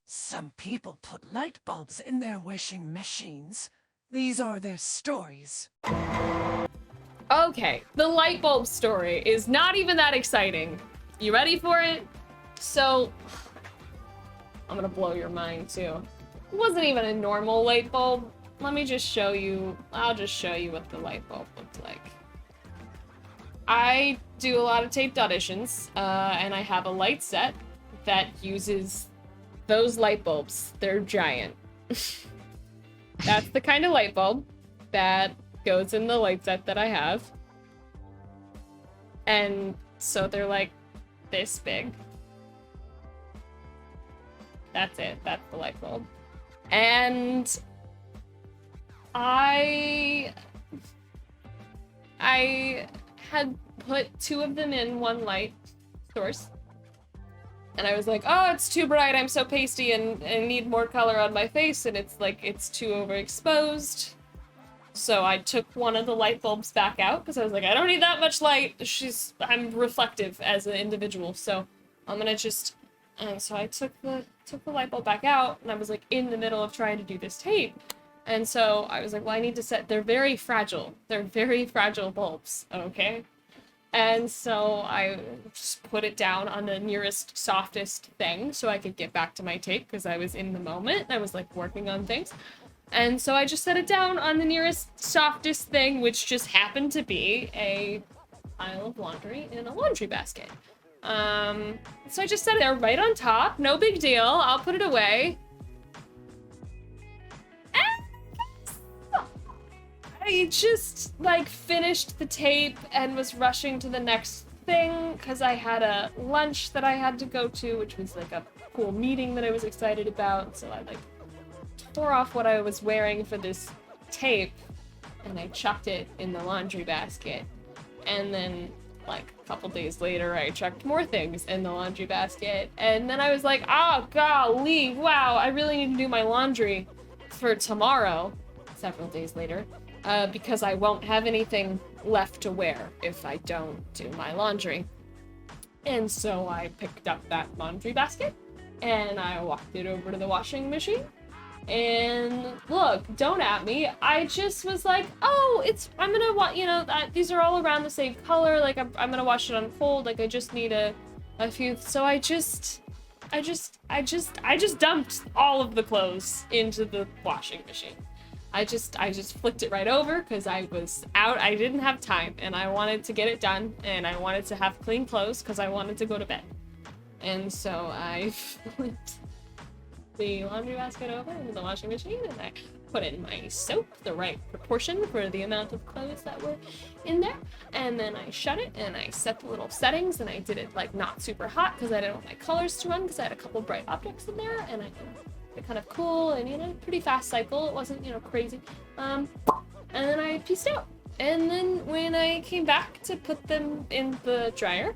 Some people put light bulbs in their washing machines. These are their stories. Okay, the light bulb story is not even that exciting. You ready for it? So, I'm gonna blow your mind too. It wasn't even a normal light bulb. Let me just show you, I'll just show you what the light bulb looked like. I do a lot of taped auditions, and I have a light set that uses those light bulbs. They're giant. That's the kind of light bulb that goes in the light set that I have. And so they're like this big. That's it. That's the light bulb. And I had put 2 of them in one light source. And I was like, oh, it's too bright, I'm so pasty and need more color on my face, and it's like, it's too overexposed. So I took one of the light bulbs back out, because I was like, I don't need that much light, I'm reflective as an individual, so I'm gonna just, and so I took the light bulb back out, and I was like in the middle of trying to do this tape. And so I was like, well, I need to set, they're very fragile bulbs, okay? And so I just put it down on the nearest softest thing so I could get back to my tape because I was in the moment. I was like working on things. And so I just set it down on the nearest softest thing, which just happened to be a pile of laundry in a laundry basket. So I just set it there right on top. No big deal. I'll put it away. I just, like, finished the tape and was rushing to the next thing because I had a lunch that I had to go to, which was, like, a cool meeting that I was excited about. So I, like, tore off what I was wearing for this tape and I chucked it in the laundry basket. And then, like, a couple days later, I chucked more things in the laundry basket. And then I was like, oh, golly, wow, I really need to do my laundry for tomorrow, several days later. Because I won't have anything left to wear if I don't do my laundry. And so I picked up that laundry basket and I walked it over to the washing machine. And look, don't at me. I just was like, oh, I'm gonna these are all around the same color. Like I'm gonna wash it on cold. Like I just need a few. So I just dumped all of the clothes into the washing machine. I just flicked it right over because I was out. I didn't have time and I wanted to get it done and I wanted to have clean clothes because I wanted to go to bed. And so I flipped the laundry basket over into the washing machine and I put in my soap, the right proportion for the amount of clothes that were in there. And then I shut it and I set the little settings and I did it like not super hot because I didn't want my colors to run because I had a couple bright objects in there and I kind of cool and pretty fast cycle. It wasn't crazy. And then I pieced out. And then when I came back to put them in the dryer,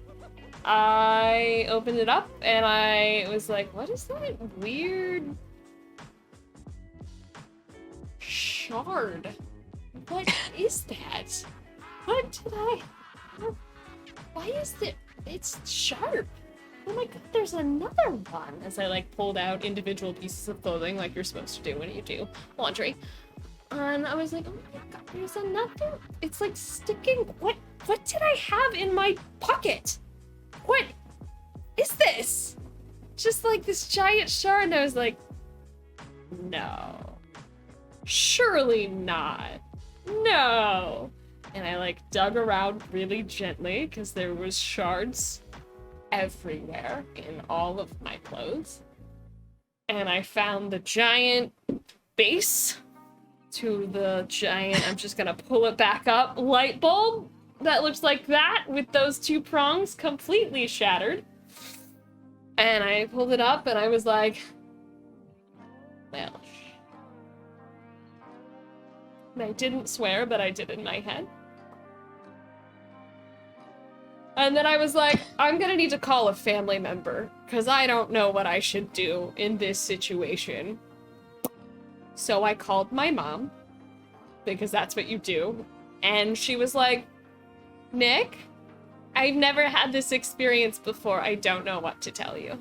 I opened it up and I was like, what is that weird shard? What is that? What did I? Why is it? It's sharp. Oh my god, there's another one! As I like pulled out individual pieces of clothing like you're supposed to do when you do laundry. And I was like, oh my god, there's another. It's like sticking. What did I have in my pocket? What is this? Just like this giant shard, and I was like, no. Surely not. No. And I like dug around really gently because there was shards everywhere in all of my clothes. And I found the giant base to the giant, I'm just gonna pull it back up, light bulb that looks like that with those 2 prongs completely shattered. And I pulled it up and I was like, well, and I didn't swear, but I did in my head. And then I was like, I'm gonna need to call a family member, because I don't know what I should do in this situation. So I called my mom, because that's what you do. And she was like, Nick, I've never had this experience before. I don't know what to tell you.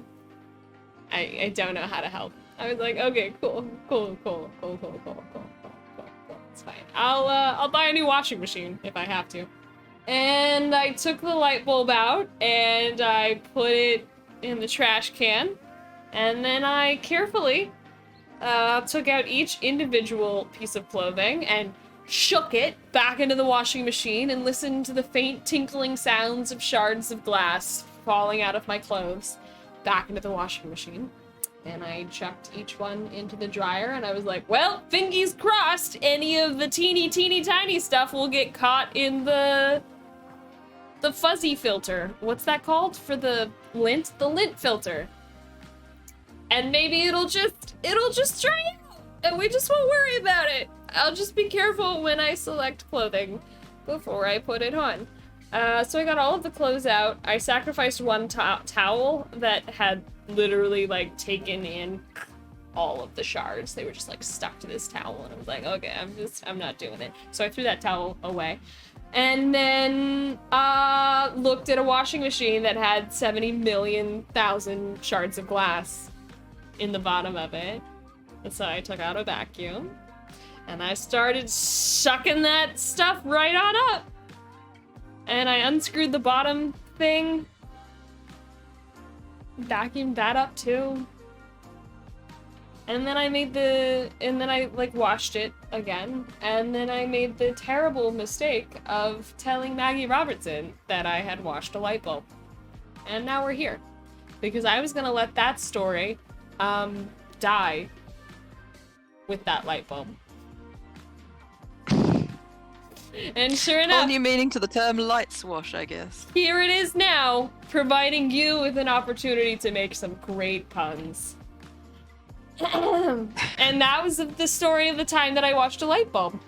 I don't know how to help. I was like, okay, cool. It's fine. I'll buy a new washing machine if I have to. And I took the light bulb out and I put it in the trash can. And then I carefully took out each individual piece of clothing and shook it back into the washing machine and listened to the faint tinkling sounds of shards of glass falling out of my clothes back into the washing machine. And I chucked each one into the dryer and I was like, well, fingies crossed, any of the teeny tiny stuff will get caught in the fuzzy filter. What's that called for the lint? The lint filter. And maybe it'll just dry out and we just won't worry about it. I'll just be careful when I select clothing before I put it on. So I got all of the clothes out. I sacrificed one towel that had literally like taken in all of the shards. They were just like stuck to this towel and I was like, okay, I'm not doing it. So I threw that towel away. And then looked at a washing machine that had 70 million thousand shards of glass in the bottom of it. And so I took out a vacuum and I started sucking that stuff right on up. And I unscrewed the bottom thing, vacuumed that up too. And then I like washed it again. And then I made the terrible mistake of telling Maggie Robertson that I had washed a light bulb. And now we're here. Because I was gonna let that story die with that light bulb. And sure enough, whole new meaning to the term light swash, I guess. Here it is now, providing you with an opportunity to make some great puns. And that was the story of the time that I watched a light bulb.